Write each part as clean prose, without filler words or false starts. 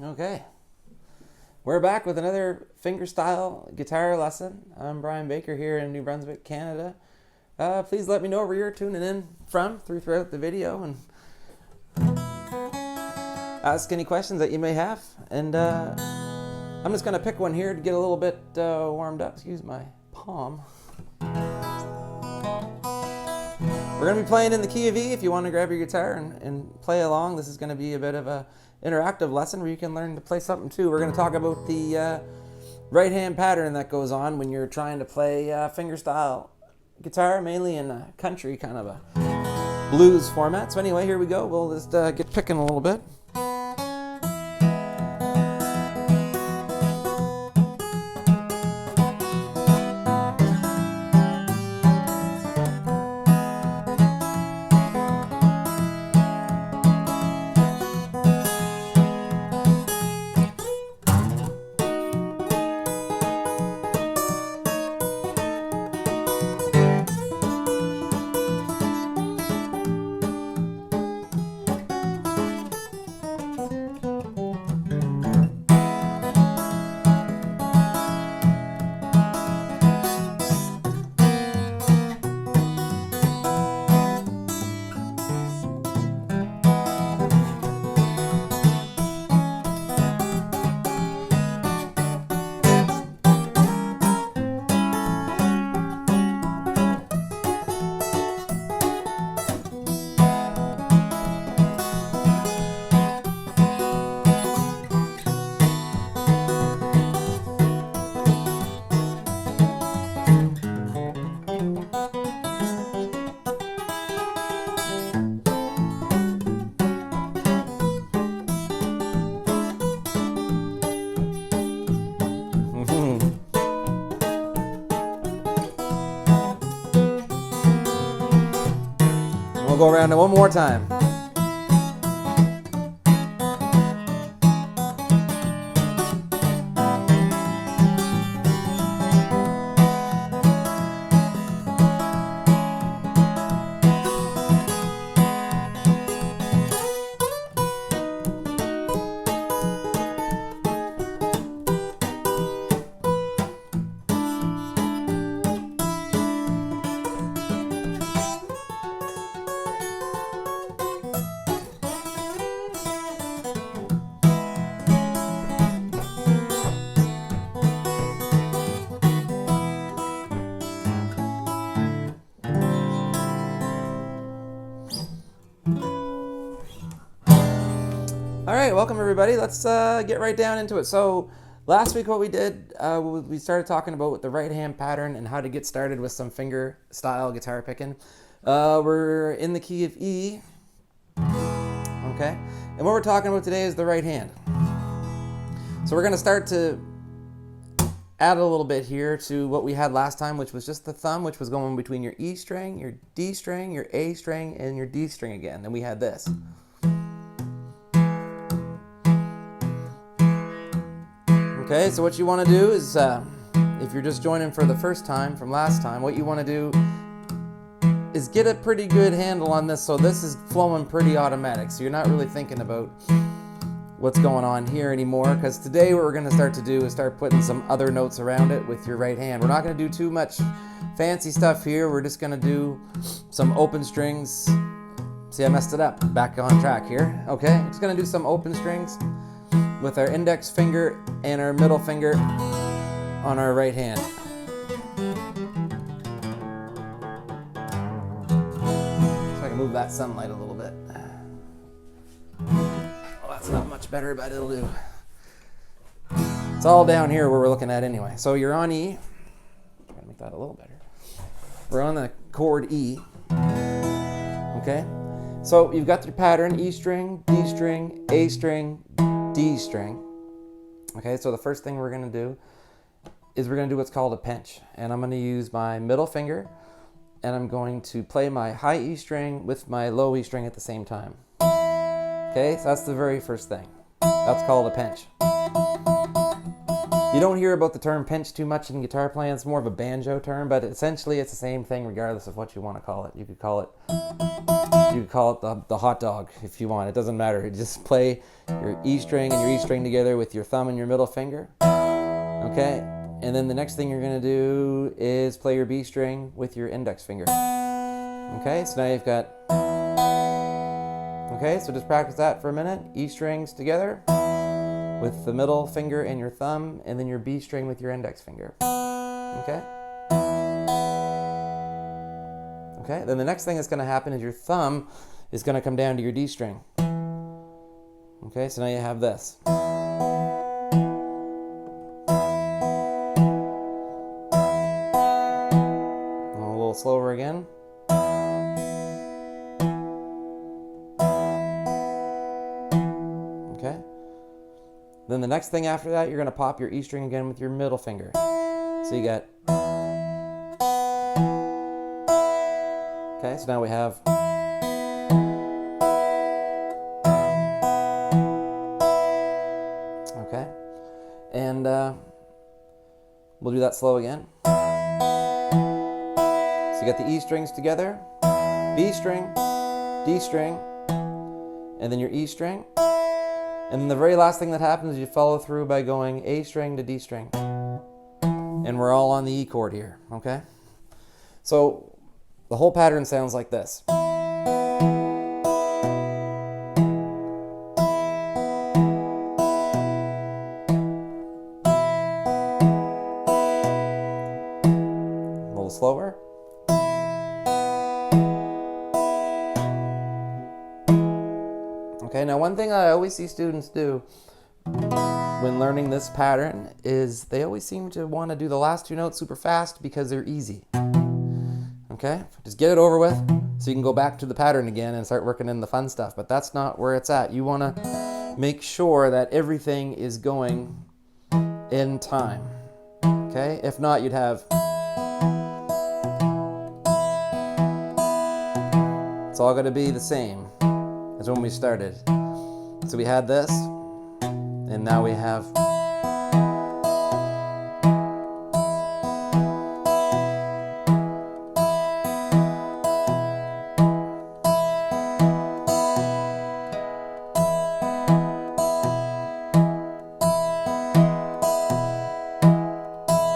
Okay, we're back with another fingerstyle guitar lesson. I'm Brian Baker here in New Brunswick, Canada. Please let me know where you're tuning in from throughout the video and ask any questions that you may have. And I'm just going to pick one here to get a little bit warmed up. Excuse my palm. We're going to be playing in the key of E if you want to grab your guitar and play along. This is going to be a bit of a interactive lesson where you can learn to play something too. We're going to talk about the right hand pattern that goes on when you're trying to play fingerstyle guitar, mainly in a country kind of a blues format. So anyway, here we go. We'll just get picking a little bit. We'll go around it one more time. All right, welcome everybody. Let's get right down into it. So last week what we did, we started talking about the right hand pattern and how to get started with some finger style guitar picking. We're in the key of E, okay? And what we're talking about today is the right hand. So we're gonna start to add a little bit here to what we had last time, which was just the thumb, which was going between your E string, your D string, your A string, and your D string again. Then we had this. Okay, so what you want to do is, if you're just joining for the first time from last time, what you want to do is get a pretty good handle on this, so this is flowing pretty automatic, so you're not really thinking about what's going on here anymore, because today what we're going to start to do is start putting some other notes around it with your right hand. We're not going to do too much fancy stuff here. We're just going to do some open strings. See, I messed it up. Back on track here. Okay, just going to do some open strings with our index finger and our middle finger on our right hand. So I can move that sunlight a little bit. Well, that's not much better, but it'll do. It's all down here where we're looking at anyway. So you're on E. I'm gonna make that a little better. We're on the chord E. Okay? So you've got your pattern, E string, D string, A string, D string. Okay, so the first thing we're going to do is we're going to do what's called a pinch. And I'm going to use my middle finger and I'm going to play my high E string with my low E string at the same time. Okay, so that's the very first thing. That's called a pinch. You don't hear about the term pinch too much in guitar playing. It's more of a banjo term, but essentially it's the same thing regardless of what you want to call it. You could call it You could call it the hot dog if you want. It doesn't matter. Just play your E string and your E string together with your thumb and your middle finger. Okay? And then the next thing you're going to do is play your B string with your index finger. Okay? So now you've got... Okay, so just practice that for a minute. E strings together with the middle finger and your thumb, and then your B string with your index finger. Okay? Okay, then the next thing that's going to happen is your thumb is going to come down to your D string. Okay, so now you have this. A little slower again. Okay. Then the next thing after that, you're going to pop your E string again with your middle finger. So you got... Okay, so now we have... Okay, and we'll do that slow again. So you got the E strings together, B string, D string, and then your E string. And then the very last thing that happens is you follow through by going A string to D string. And we're all on the E chord here, okay? So the whole pattern sounds like this. A little slower. Okay, now one thing I always see students do when learning this pattern is they always seem to want to do the last two notes super fast because they're easy. Okay, just get it over with so you can go back to the pattern again and start working in the fun stuff, but that's not where it's at. You want to make sure that everything is going in time. Okay, if not, you'd have... It's all going to be the same as when we started. So we had this, and now we have...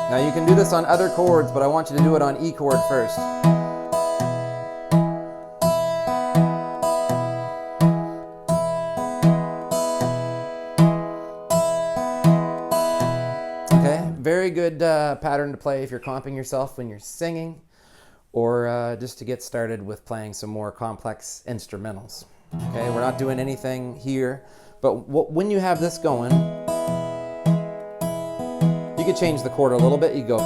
Now you can do this on other chords, but I want you to do it on E chord first. Okay, very good pattern to play if you're comping yourself when you're singing, or just to get started with playing some more complex instrumentals. Okay, we're not doing anything here, but when you have this going, you could change the chord a little bit. You could go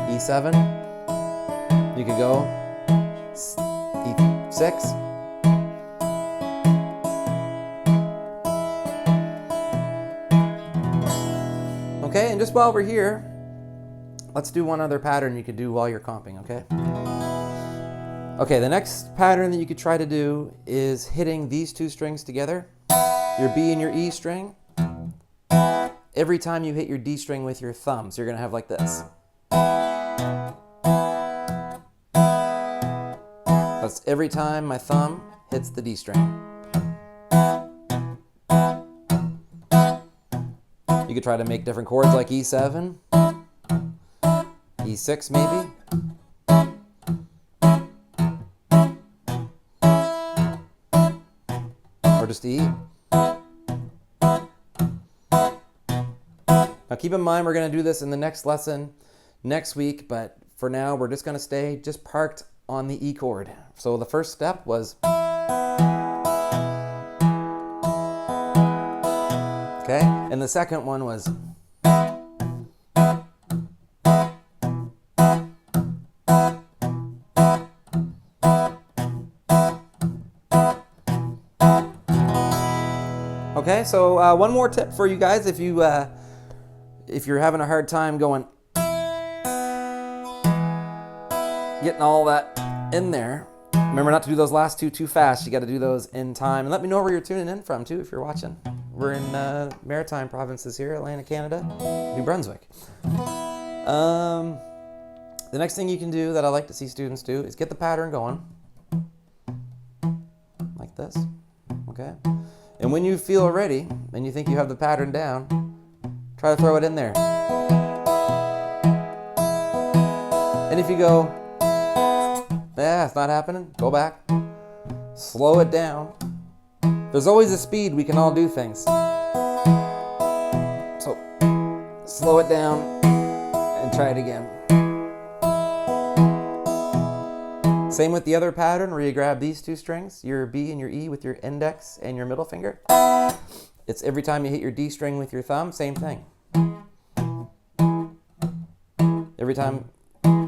E7, you could go E6, okay, and just while we're here, let's do one other pattern you could do while you're comping, okay? Okay, the next pattern that you could try to do is hitting these two strings together, your B and your E string, every time you hit your D string with your thumb. So you're going to have like this. That's every time my thumb hits the D string. You could try to make different chords like E7, E6 maybe. Or just E. Now keep in mind we're going to do this in the next lesson next week, but for now we're just going to stay just parked on the E chord. So the first step was... Okay, and the second one was... Okay, so one more tip for you guys if you're having a hard time going, getting all that in there, remember not to do those last two too fast. You got to do those in time. And let me know where you're tuning in from too if you're watching. We're in maritime provinces here, Atlantic Canada, New Brunswick. The next thing you can do that I like to see students do is get the pattern going. this, okay? And when you feel ready and you think you have the pattern down, try to throw it in there. And if you go, it's not happening, go back, slow it down. There's always a speed we can all do things. So slow it down and try it again. Same with the other pattern where you grab these two strings, your B and your E with your index and your middle finger. It's every time you hit your D string with your thumb, same thing. Every time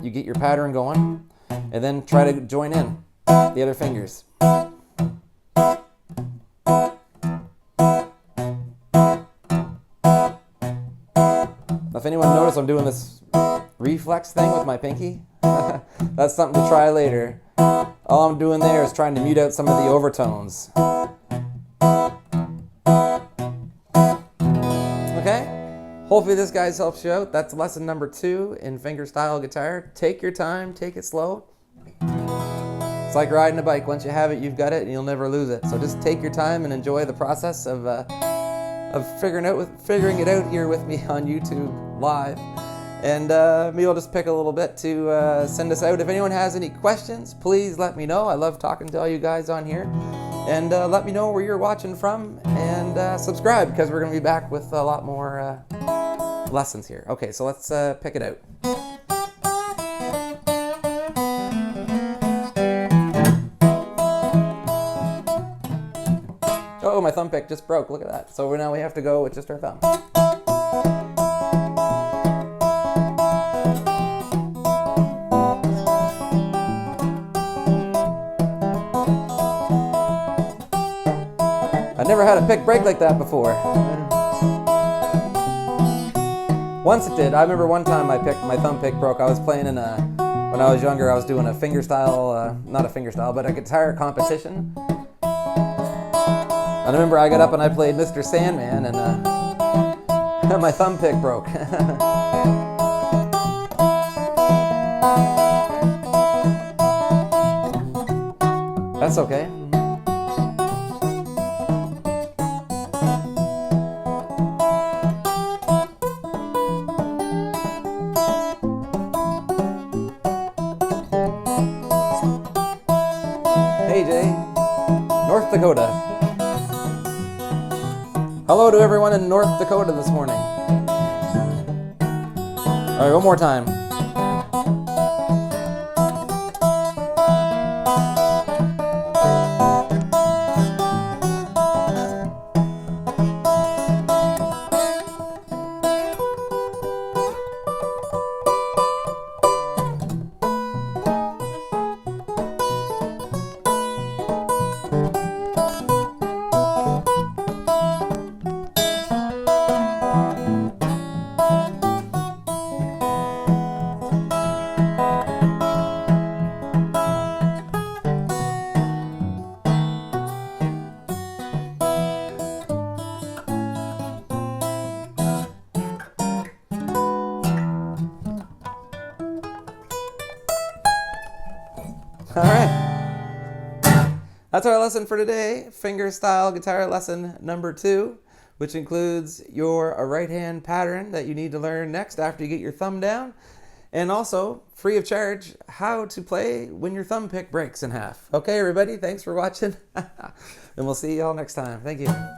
you get your pattern going, and then try to join in the other fingers. If anyone noticed I'm doing this reflex thing with my pinky, that's something to try later. All I'm doing there is trying to mute out some of the overtones. Okay? Hopefully this guys helps you out. That's lesson number 2 in fingerstyle guitar. Take your time, take it slow. It's like riding a bike. Once you have it, you've got it, and you'll never lose it. So just take your time and enjoy the process of figuring it out here with me on YouTube live. And maybe I'll just pick a little bit to send us out. If anyone has any questions, please let me know. I love talking to all you guys on here. And let me know where you're watching from. And subscribe, because we're going to be back with a lot more lessons here. Okay, so let's pick it out. Oh, my thumb pick just broke. Look at that. So now we have to go with just our thumb. I've never had a pick break like that before. Once it did. I remember one time my thumb pick broke. I was playing in when I was younger, I was doing a fingerstyle, not a fingerstyle, but a guitar competition. And I remember I got up and I played Mr. Sandman, and my thumb pick broke. That's okay. Hey Jay, North Dakota. Hello to everyone in North Dakota this morning. All right, one more time. All right, that's our lesson for today, fingerstyle guitar lesson number 2, which includes your right hand pattern that you need to learn next after you get your thumb down, and also, free of charge, how to play when your thumb pick breaks in half. Okay, everybody, thanks for watching, and we'll see you all next time. Thank you.